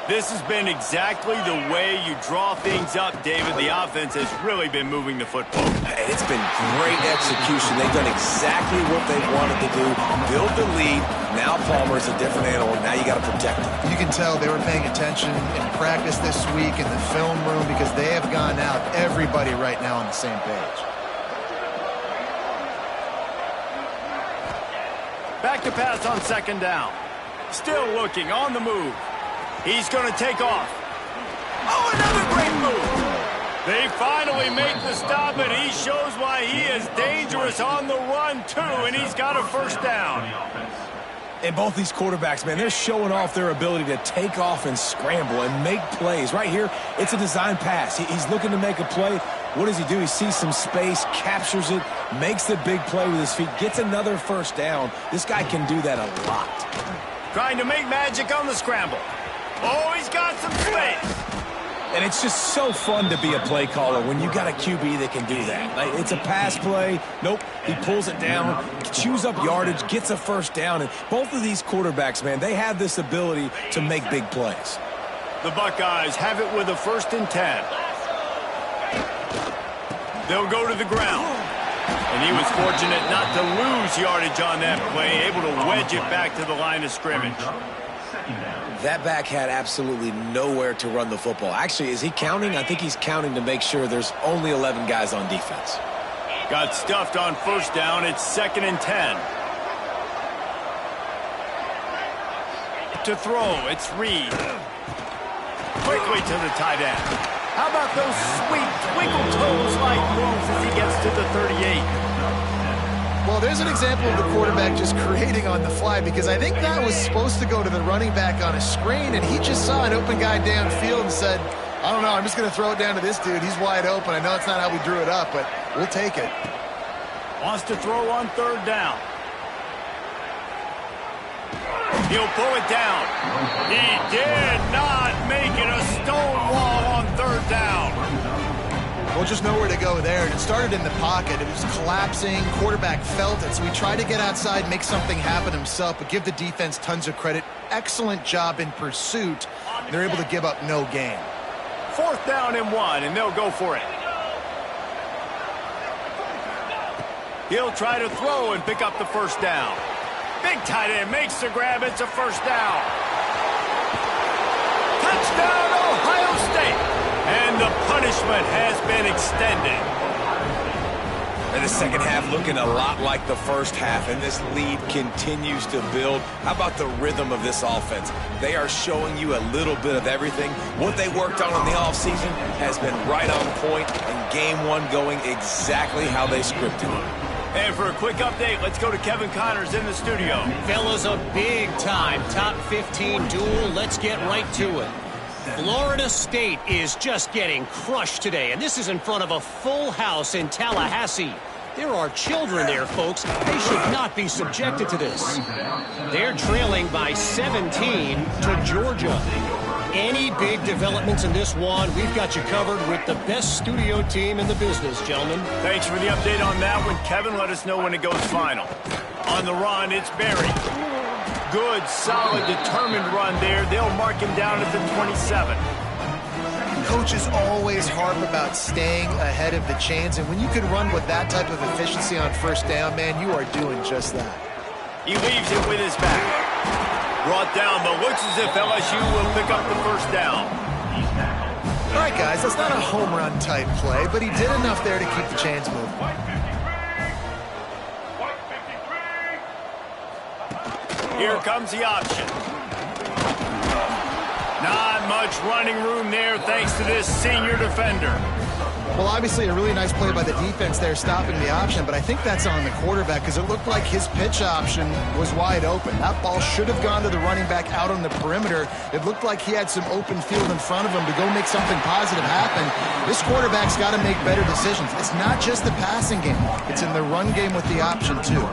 This has been exactly the way you draw things up, David. The offense has really been moving the football. It's been great execution. They've done exactly what they wanted to do. Build the lead. Now Palmer's a different animal. Now you got to protect him. You can tell they were paying attention in practice this week in the film room because they have gone out, everybody right now on the same page. Back to pass on 2nd down. Still looking, on the move. He's going to take off. Oh, another great move. They finally make the stop, and he shows why he is dangerous on the run, too, and he's got a 1st down. And both these quarterbacks, man, they're showing off their ability to take off and scramble and make plays. Right here, it's a design pass. He's looking to make a play. What does he do? He sees some space, captures it, makes the big play with his feet, gets another 1st down. This guy can do that a lot. Trying to make magic on the scramble. Oh, he's got some space. And it's just so fun to be a play caller when you got a QB that can do that. Like, it's a pass play. Nope, he pulls it down, chews up yardage, gets a 1st down. And both of these quarterbacks, man, they have this ability to make big plays. The Buckeyes have it with a 1st and 10. They'll go to the ground. And he was fortunate not to lose yardage on that play, able to wedge it back to the line of scrimmage. That back had absolutely nowhere to run the football. Actually, is he counting? I think he's counting to make sure there's only 11 guys on defense. Got stuffed on first down. It's 2nd and 10. To throw, it's Reed. Quickly to the tight end. How about those sweet twinkle toes-like moves as he gets to the 38? Well, there's an example of the quarterback just creating on the fly, because I think that was supposed to go to the running back on a screen, and he just saw an open guy downfield and said, I don't know, I'm just going to throw it down to this dude. He's wide open. I know it's not how we drew it up, but we'll take it. Wants to throw on 3rd down. He'll pull it down. He did not make it a stone wall on 3rd down. Well, just nowhere to go there. And it started in the pocket. It was collapsing. Quarterback felt it. So he tried to get outside, make something happen himself, but give the defense tons of credit. Excellent job in pursuit. They're able to give up no gain. 4th down and 1, and they'll go for it. He'll try to throw and pick up the 1st down. Big tight end makes the grab. It's a 1st down. Touchdown, Ohio State. And the punishment has been extended. And the second half looking a lot like the first half, and this lead continues to build. How about the rhythm of this offense? They are showing you a little bit of everything. What they worked on in the offseason has been right on point, and game 1 going exactly how they scripted it. And for a quick update, let's go to Kevin Connors in the studio. Fellas, a big-time top 15 duel. Let's get right to it. Florida State is just getting crushed today, and this is in front of a full house in Tallahassee. There are children there, folks. They should not be subjected to this. They're trailing by 17 to Georgia. Any big developments in this one, we've got you covered with the best studio team in the business, gentlemen. Thanks for the update on that one, Kevin. Let us know when it goes final. On the run, it's Barry. Good, solid, determined run there. They'll mark him down at the 27. Coaches always harp about staying ahead of the chains, and when you can run with that type of efficiency on 1st down, man, you are doing just that. He leaves it with his back. Brought down, but looks as if LSU will pick up the 1st down. All right, guys, that's not a home run type play, but he did enough there to keep the chains moving. Here comes the option. Not much running room there thanks to this senior defender. Well, obviously a really nice play by the defense there stopping the option, but I think that's on the quarterback because it looked like his pitch option was wide open. That ball should have gone to the running back out on the perimeter. It looked like he had some open field in front of him to go make something positive happen. This quarterback's got to make better decisions. It's not just the passing game. It's in the run game with the option, too.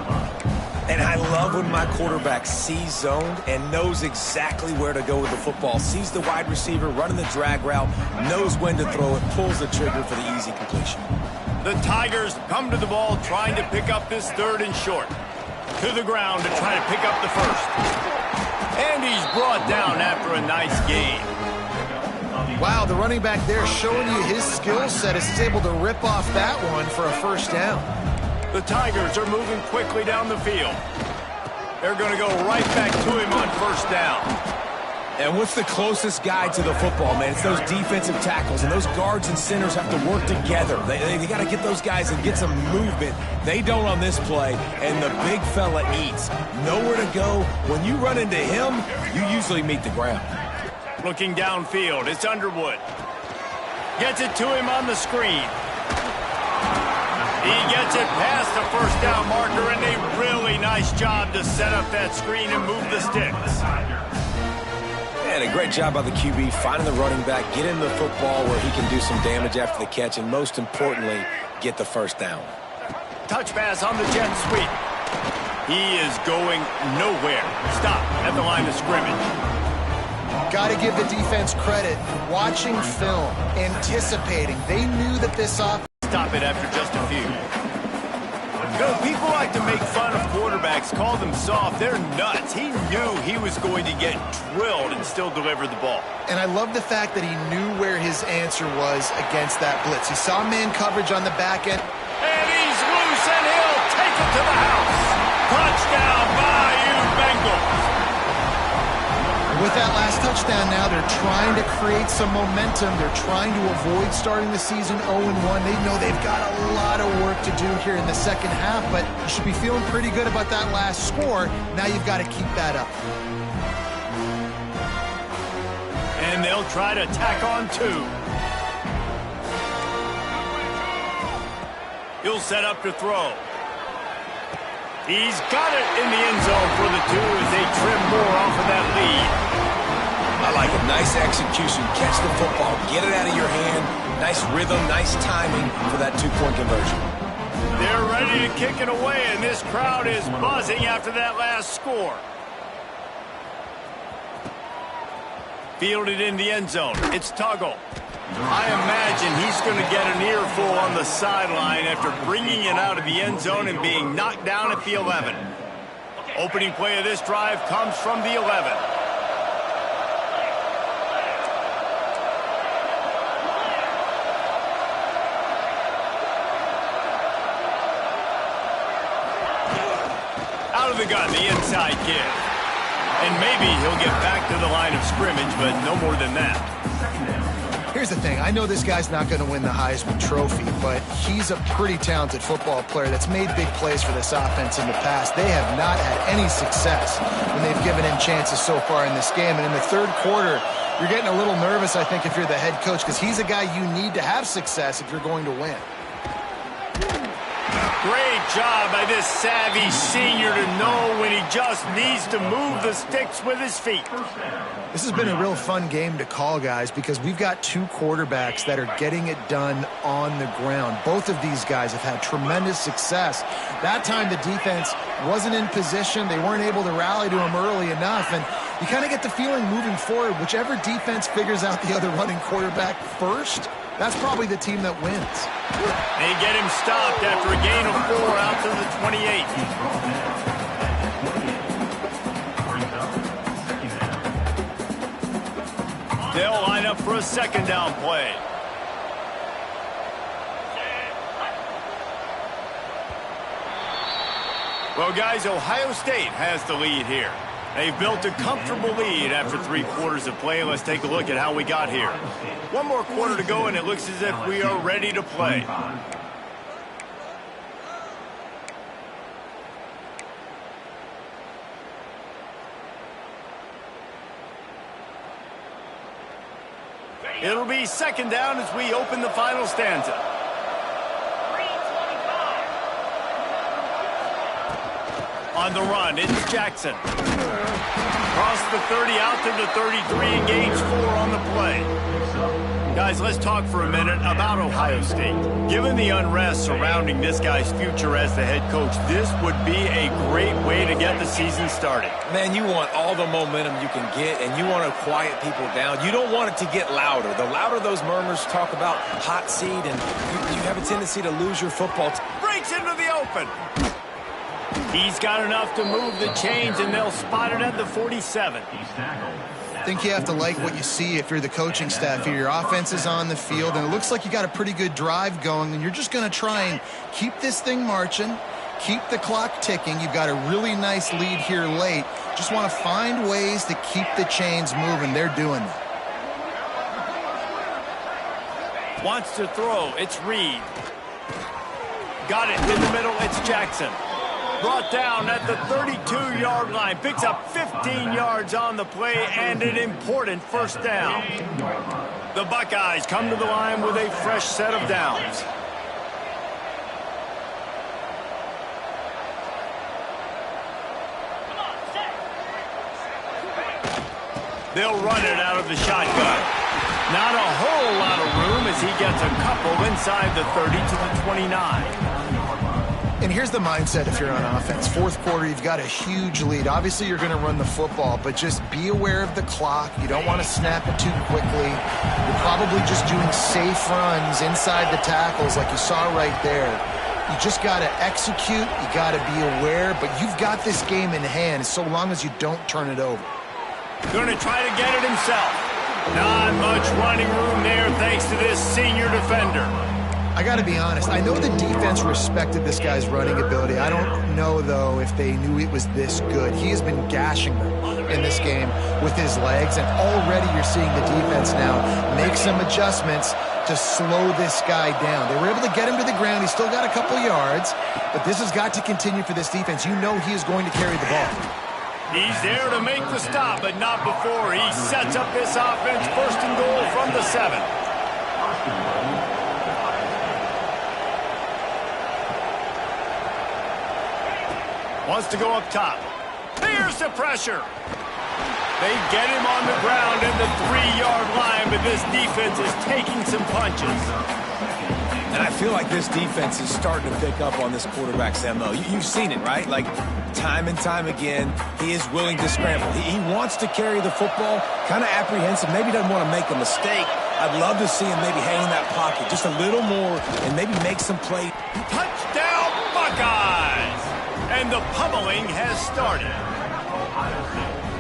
And I love when my quarterback sees zoned and knows exactly where to go with the football. Sees the wide receiver running the drag route, knows when to throw it, pulls the trigger for the easy completion. The Tigers come to the ball trying to pick up this 3rd and short. To the ground to try to pick up the 1st. And he's brought down after a nice gain. Wow, the running back there showing you his skill set as he's able to rip off that one for a 1st down. The Tigers are moving quickly down the field. They're going to go right back to him on 1st down. And what's the closest guy to the football, man? It's those defensive tackles, and those guards and centers have to work together. They got to get those guys and get some movement. They don't on this play, and the big fella eats. Nowhere to go. When you run into him, you usually meet the ground. Looking downfield, it's Underwood. Gets it to him on the screen. He gets it past the 1st down marker, and a really nice job to set up that screen and move the sticks. And a great job by the QB finding the running back, get him the football where he can do some damage after the catch, and most importantly, get the 1st down. Touch pass on the jet sweep. He is going nowhere. Stop at the line of scrimmage. Got to give the defense credit. Watching film, anticipating. They knew that this offense... Stop it after just a few. You know, people like to make fun of quarterbacks, call them soft. They're nuts. He knew he was going to get drilled and still deliver the ball. And I love the fact that he knew where his answer was against that blitz. He saw man coverage on the back end. And he's loose, and he'll take it to the house. Touchdown, Bayou Bengals. With that last touchdown now, they're trying to create some momentum. They're trying to avoid starting the season 0-1. They know they've got a lot of work to do here in the second half, but you should be feeling pretty good about that last score. Now you've got to keep that up. And they'll try to tack on 2. He'll set up to throw. He's got it in the end zone for the 2 as they trim more off of that lead. I like it. Nice execution. Catch the football. Get it out of your hand. Nice rhythm, nice timing for that 2-point conversion. They're ready to kick it away, and this crowd is buzzing after that last score. Fielded in the end zone. It's Tuggle. I imagine he's going to get an earful on the sideline after bringing it out of the end zone and being knocked down at the 11. Opening play of this drive comes from the 11. Out of the gun, the inside give. And maybe he'll get back to the line of scrimmage, but no more than that. Here's the thing. I know this guy's not going to win the Heisman Trophy, but he's a pretty talented football player that's made big plays for this offense in the past. They have not had any success when they've given him chances so far in this game. And in the third quarter, you're getting a little nervous, I think, if you're the head coach, because he's a guy you need to have success if you're going to win. Great job by this savvy senior to know when he just needs to move the sticks with his feet. This has been a real fun game to call, guys, because we've got 2 quarterbacks that are getting it done on the ground. Both of these guys have had tremendous success. That time the defense wasn't in position. They weren't able to rally to him early enough, and you kind of get the feeling moving forward, whichever defense figures out the other running quarterback first, that's probably the team that wins. They get him stopped after a gain of 4 out to the 28. They'll line up for a second down play. Well, guys, Ohio State has the lead here. They've built a comfortable lead after 3 quarters of play. Let's take a look at how we got here. 1 more quarter to go, and it looks as if we are ready to play. It'll be second down as we open the final stanza. On the run, it's Jackson. Across the 30, out to the 33, and gains 4 on the play. Guys, let's talk for a minute about Ohio State. Given the unrest surrounding this guy's future as the head coach, this would be a great way to get the season started. Man, you want all the momentum you can get, and you want to quiet people down. You don't want it to get louder. The louder those murmurs talk about hot seat, and you have a tendency to lose your football. Breaks into the open. He's got enough to move the chains, and they'll spot it at the 47. I think you have to like what you see if you're the coaching staff here. Your offense is on the field, and it looks like you got a pretty good drive going, and you're just going to try and keep this thing marching, keep the clock ticking. You've got a really nice lead here late. Just want to find ways to keep the chains moving. They're doing that. Wants to throw. It's Reed. Got it in the middle. It's Jackson. Brought down at the 32-yard line. Picks up 15 yards on the play and an important first down. The Buckeyes come to the line with a fresh set of downs. They'll run it out of the shotgun. Not a whole lot of room as he gets a couple inside the 30 to the 29. And here's the mindset if you're on offense. 4th quarter, you've got a huge lead. Obviously, you're going to run the football, but just be aware of the clock. You don't want to snap it too quickly. You're probably just doing safe runs inside the tackles like you saw right there. You just got to execute. You got to be aware. But you've got this game in hand so long as you don't turn it over. Going to try to get it himself. Not much running room there thanks to this senior defender. I got to be honest. I know the defense respected this guy's running ability. I don't know, though, if they knew it was this good. He has been gashing them in this game with his legs, and already you're seeing the defense now make some adjustments to slow this guy down. They were able to get him to the ground. He's still got a couple yards, but this has got to continue for this defense. You know he is going to carry the ball. He's there to make the stop, but not before he sets up this offense. First and goal from the 7. Wants to go up top. Here's the pressure. They get him on the ground at the 3-yard line, but this defense is taking some punches. And I feel like this defense is starting to pick up on this quarterback's MO. You've seen it, right? Like, time and time again, he is willing to scramble. He wants to carry the football, kind of apprehensive, maybe doesn't want to make a mistake. I'd love to see him maybe hang in that pocket just a little more and maybe make some plays. Touchdown, Buckeyes! And the pummeling has started.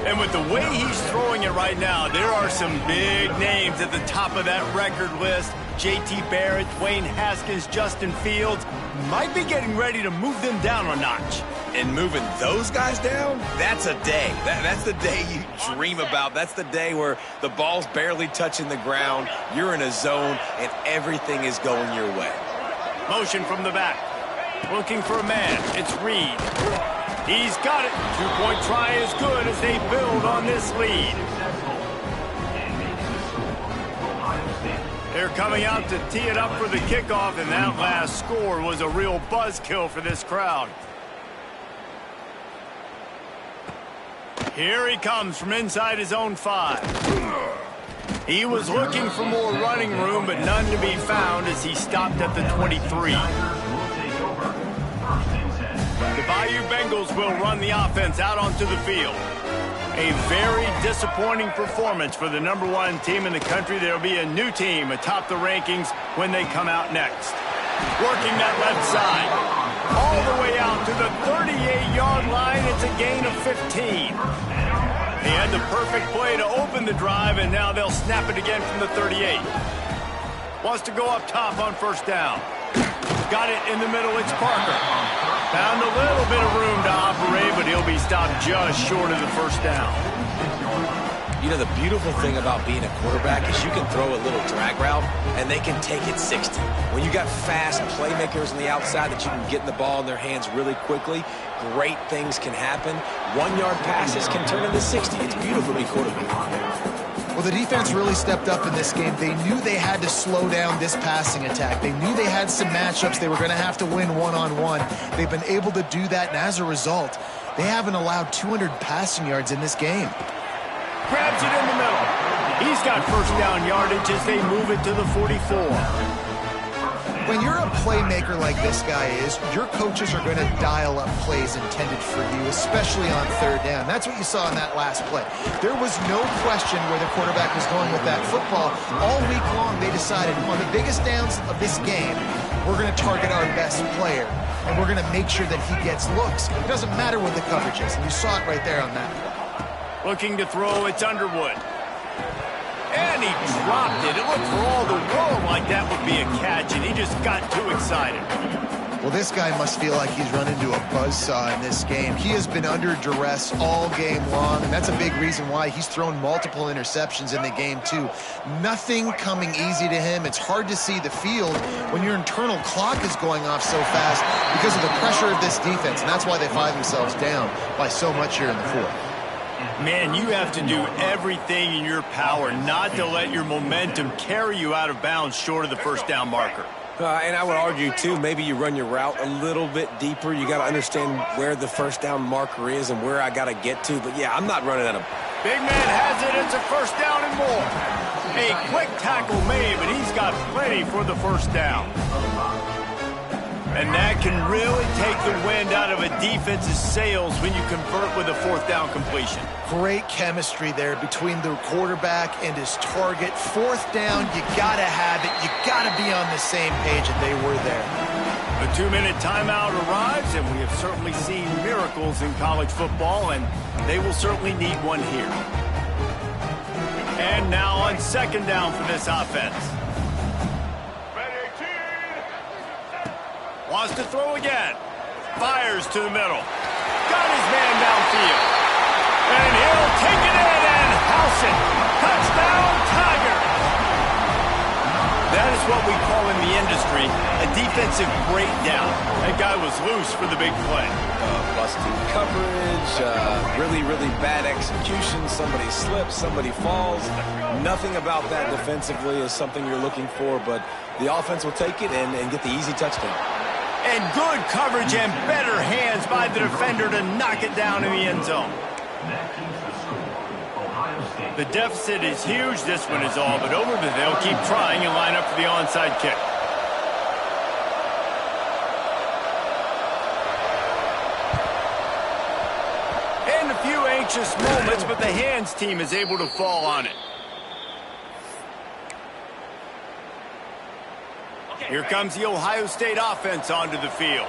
And with the way he's throwing it right now, there are some big names at the top of that record list. J.T. Barrett, Dwayne Haskins, Justin Fields might be getting ready to move them down a notch. And moving those guys down, that's a day. That's the day you dream about. That's the day where the ball's barely touching the ground, you're in a zone, and everything is going your way. Motion from the back. Looking for a man. It's Reed. He's got it. 2-point try is good as they build on this lead. They're coming out to tee it up for the kickoff, and that last score was a real buzzkill for this crowd. Here he comes from inside his own 5. He was looking for more running room, but none to be found as he stopped at the 23. The Bayou Bengals will run the offense out onto the field. A very disappointing performance for the #1 team in the country. There will be a new team atop the rankings when they come out next. Working that left side. All the way out to the 38-yard line. It's a gain of 15. He had the perfect play to open the drive, and now they'll snap it again from the 38. Wants to go up top on first down. Got it in the middle. It's Parker. Found a little bit of room to operate, but he'll be stopped just short of the first down. You know, the beautiful thing about being a quarterback is you can throw a little drag route, and they can take it 60. When you got fast playmakers on the outside that you can get in the ball in their hands really quickly, great things can happen. 1-yard passes can turn into 60. It's beautiful to be quarterback. Well, the defense really stepped up in this game. They knew they had to slow down this passing attack. They knew they had some matchups they were going to have to win one-on-one. They've been able to do that, and as a result, they haven't allowed 200 passing yards in this game. Grabs it in the middle. He's got first down yardage as they move it to the 44. When you're a playmaker like this guy is, your coaches are going to dial up plays intended for you, especially on third down. That's what you saw in that last play. There was no question where the quarterback was going with that football. All week long, they decided on the biggest downs of this game, we're going to target our best player, and we're going to make sure that he gets looks. It doesn't matter what the coverage is, and you saw it right there on that play. Looking to throw, it's Underwood. And he dropped it. It looked for all the world like that would be a catch, and he just got too excited. Well, this guy must feel like he's run into a buzzsaw in this game. He has been under duress all game long, and that's a big reason why he's thrown multiple interceptions in the game, too. Nothing coming easy to him. It's hard to see the field when your internal clock is going off so fast because of the pressure of this defense, and that's why they find themselves down by so much here in the fourth. Man, you have to do everything in your power not to let your momentum carry you out of bounds short of the first down marker. And I would argue, too, maybe you run your route a little bit deeper. You got to understand where the first down marker is and where I got to get to. But, yeah, I'm not running out of... Big man has it. It's a first down and more. A quick tackle made, but he's got plenty for the first down. And that can really take the wind out of a defense's sails when you convert with a fourth down completion. Great chemistry there between the quarterback and his target. Fourth down, you got to have it. You got to be on the same page, and they were there. A 2-minute timeout arrives, and we have certainly seen miracles in college football, and they will certainly need one here. And now on second down for this offense. Wants to throw again. Fires to the middle. Got his man downfield. And he'll take it in and house it. Touchdown, Tigers! That is what we call in the industry a defensive breakdown. That guy was loose for the big play. Busted coverage, really, really bad execution. Somebody slips, somebody falls. Nothing about that defensively is something you're looking for, but the offense will take it and get the easy touchdown. And good coverage and better hands by the defender to knock it down in the end zone. The deficit is huge. This one is all but over, but they'll keep trying and line up for the onside kick. And a few anxious moments, but the hands team is able to fall on it. Here comes the Ohio State offense onto the field.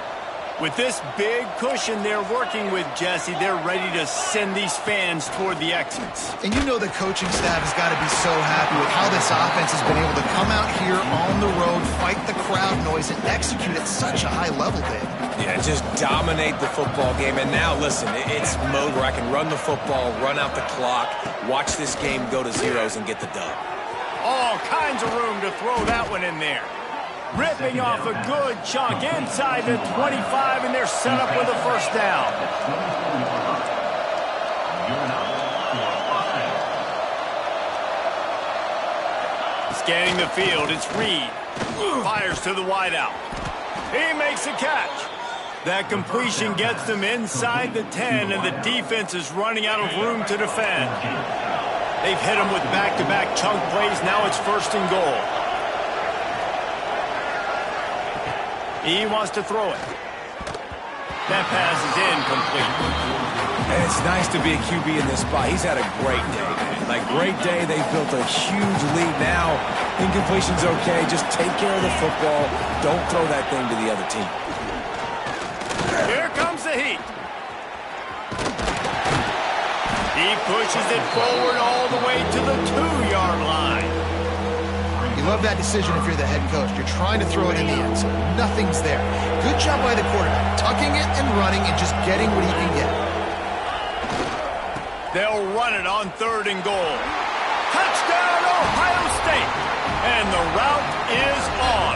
With this big cushion they're working with, Jesse, they're ready to send these fans toward the exits. And you know the coaching staff has got to be so happy with how this offense has been able to come out here on the road, fight the crowd noise, and execute at such a high level, Dave. Yeah, just dominate the football game. And now, listen, it's mode where I can run the football, run out the clock, watch this game go to zeros and get the dub. All kinds of room to throw that one in there. Ripping off a good chunk inside the 25, and they're set up with a first down. Scanning the field, it's Reed. Fires to the wideout. He makes a catch. That completion gets them inside the 10, and the defense is running out of room to defend. They've hit them with back-to-back chunk plays. Now it's first and goal. He wants to throw it. That pass is incomplete. And it's nice to be a QB in this spot. He's had a great day. Like, great day. They've built a huge lead now. Incompletion's okay. Just take care of the football. Don't throw that thing to the other team. Here comes the heat. He pushes it forward all the way to the 2-yard line. You love that decision if you're the head coach. You're trying to throw it in the end zone. Nothing's there. Good job by the quarterback, tucking it and running and just getting what he can get. They'll run it on third and goal. Touchdown, Ohio State! And the route is on.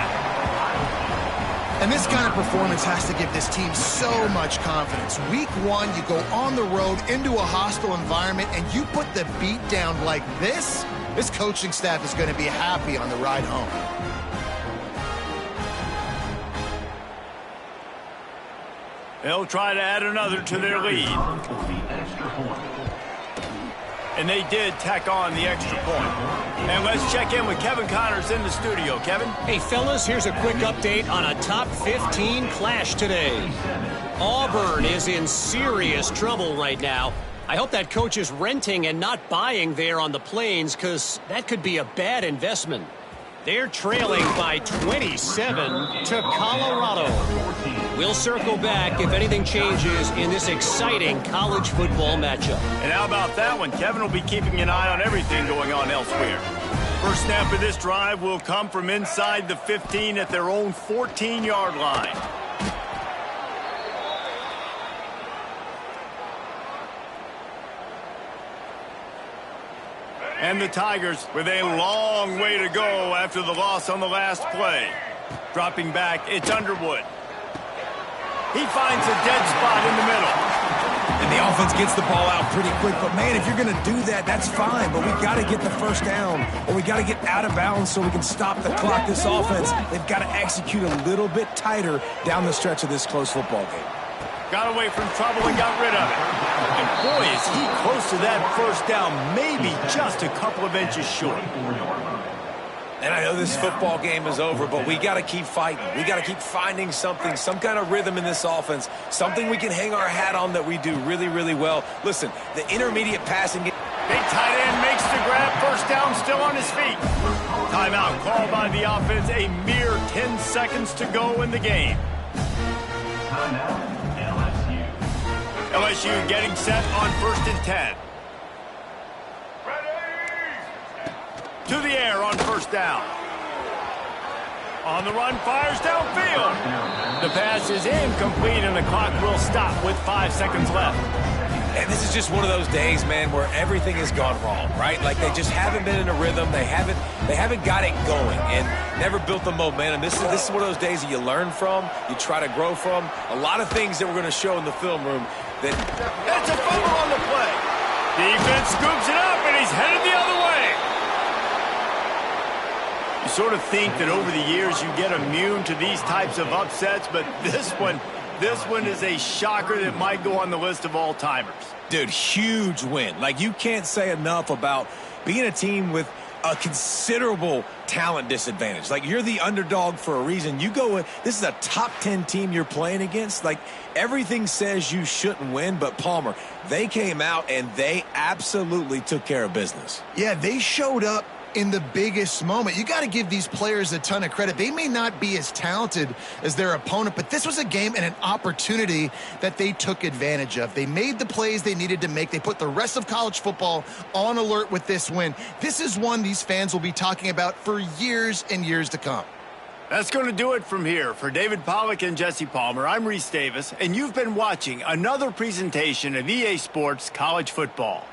And this kind of performance has to give this team so much confidence. Week 1, you go on the road into a hostile environment and you put the beat down like this. This coaching staff is going to be happy on the ride home. They'll try to add another to their lead. And they did tack on the extra point. And let's check in with Kevin Connors in the studio. Kevin? Hey, fellas, here's a quick update on a top 15 clash today. Auburn is in serious trouble right now. I hope that coach is renting and not buying there on the plains, because that could be a bad investment. They're trailing by 27 to Colorado. We'll circle back if anything changes in this exciting college football matchup. And how about that one? Kevin will be keeping an eye on everything going on elsewhere. First snap of this drive will come from inside the 15 at their own 14-yard line. And the Tigers with a long way to go after the loss on the last play. Dropping back, it's Underwood. He finds a dead spot in the middle. And the offense gets the ball out pretty quick. But, man, if you're going to do that, that's fine. But we got to get the first down, or we got to get out of bounds so we can stop the clock. This offense, they've got to execute a little bit tighter down the stretch of this close football game. Got away from trouble and got rid of it. And boy, is he close to that first down, maybe just a couple of inches short. And I know this football game is over, but we got to keep fighting. We got to keep finding something, some kind of rhythm in this offense, something we can hang our hat on that we do really, really well. Listen, the intermediate passing game. Big tight end makes the grab, first down, still on his feet. Timeout called by the offense, a mere 10 seconds to go in the game. now, LSU. LSU getting set on 1st and 10. To the air on 1st down. On the run, fires downfield. The pass is incomplete, and the clock will stop with 5 seconds left. And this is just one of those days, man, where everything has gone wrong, right? Like they just haven't been in a rhythm. They haven't got it going and never built the momentum. This is one of those days that you learn from, you try to grow from. A lot of things that we're going to show in the film room. That's a fumble on the play. Defense scoops it up, and he's headed the other way. You sort of think that over the years you get immune to these types of upsets, but this one is a shocker that might go on the list of all-timers. Dude, huge win. Like, you can't say enough about being a team with a considerable talent disadvantage. Like, you're the underdog for a reason. You go with, this is a top 10 team you're playing against. Like, everything says you shouldn't win, but Palmer, they came out and they absolutely took care of business. Yeah, they showed up in the biggest moment. You got to give these players a ton of credit. They may not be as talented as their opponent, but this was a game and an opportunity that they took advantage of. They made the plays they needed to make. They put the rest of college football on alert with this win. This is one these fans will be talking about for years and years to come. That's going to do it from here. For David Pollack and Jesse Palmer, I'm Reese Davis, and you've been watching another presentation of EA Sports College Football.